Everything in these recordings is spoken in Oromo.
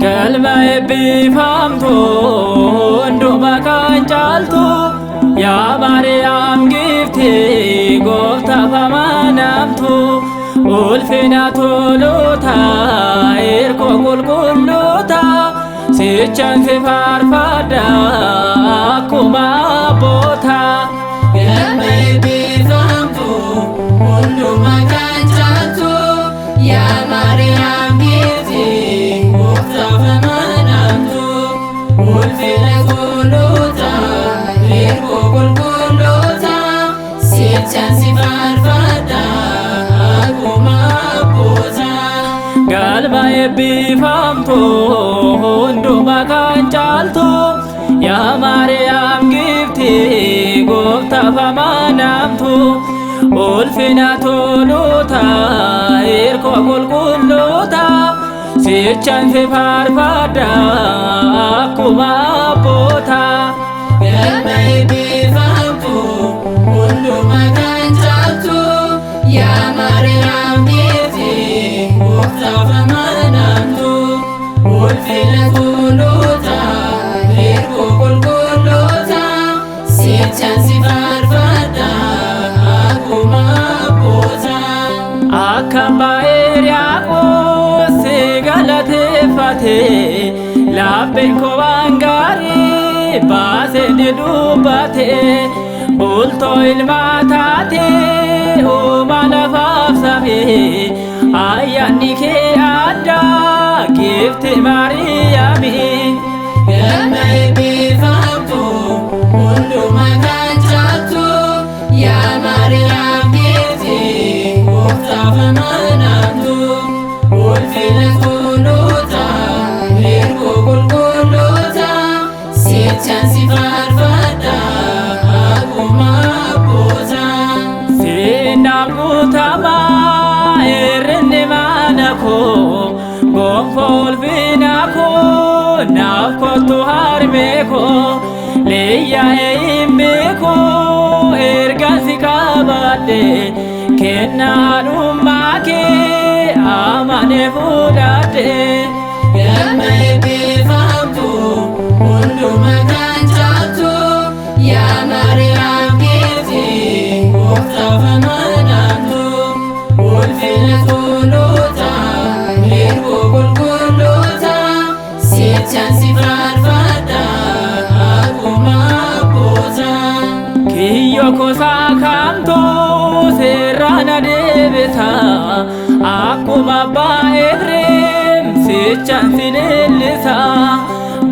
galma eebbifamtu hundumaa caaltu yaa Maariyaam giiftii gooftaaf amanamtu ulfina toluuta hirkoo qulqulluuta sichaan si faarfadha akkuma abboota. Galma eebbifamtu hundumaa caaltu yaa Maariyaam giiftii gooftaaf amanamtu ulfina toluuta hirkoo qulqulluuta sichaan si faarfadha akkuma abboota. Galma eebbifamtu hundumaa caaltu yaa Maariyaam giiftii gooftaaf amanamtu ulfina toluuta hirkoo qulqulluuta sichaan si faarfadha akkuma abboota. Galma eebbifamtu hundumaa caaltu yaa Maariyaam giiftii gooftaaf amanamtu ulfina toluuta hirkoo qulqulluuta sichaan si faarfadha akkuma abboota. Akka Maariyaam si galateeffate lapheen koo waan gaarii baasee ni dubbate bultoo ilmaa taate uuma lafaaf samii ayyaanni kee addaa giiftii Maariyaamii. Galma eebbifamtu hundumaa caaltu yaa Maariyaam giiftii gooftaaf amanamtu ulfina toluuta hirkoo qulqulluuta sichaan si faarfadha akkuma abboota. Seenaan guutamaa hir'inni mana koo gonfoo ulfina koo naaf kottu harme koo leeyyaa'ee himmi koo ergaan si qabadhe kennaadhummaa kee amanee fudhadhe. Galma eebbifamtu hundumaa caaltu yaa Maariyaam giiftii gooftaaf amanamtu ulfina toluuta hirkoo qulqulluuta sichaan si faarfadha akkuma abboota. Kiyyoo kosaa kamtuu seeraan adeebisa akkuma abbaa Efreem sichaan si leellisa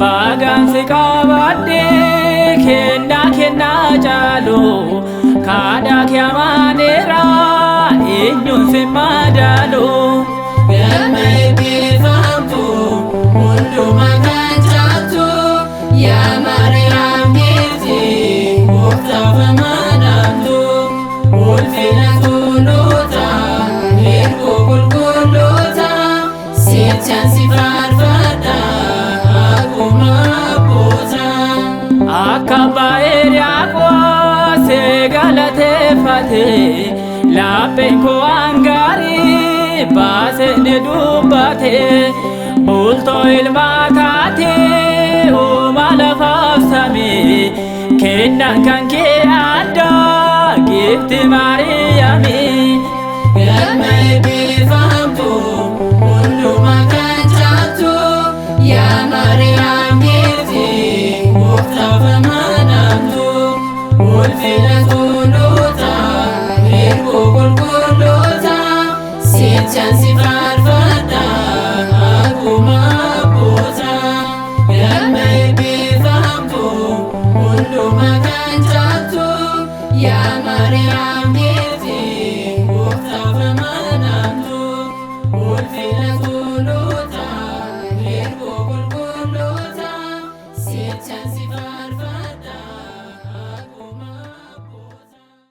bagaan si qabadhee kennaa caalu kaadhaa kee amaneera eenyuun si madaalu. Galma eebbifamtu hundumaa caaltu yaa Maariyaam giiftii gooftaaf amanamtu ulfina toluuta hirkoo qulqulluuta sichaan si faarfadha akkuma abboota. Akka Maariyaam si galateeffate lapheen koo waan gaarii baasee ni dubbate bultoo ilmaa taate uuma lafaaf samii kennaan kan kee addaa giiftii Maariyaamii. Galma eebbifamtu hundumaa caaltu yaa Maariyaam giiftii gooftaaf amanamtu ulfina toluuta hirkoo qulqulluuta sichaan si faarfadha akkuma abboota. Galma eebbifamtu hundumaa caaltu yaa Maariyaam giiftii si faarfatu.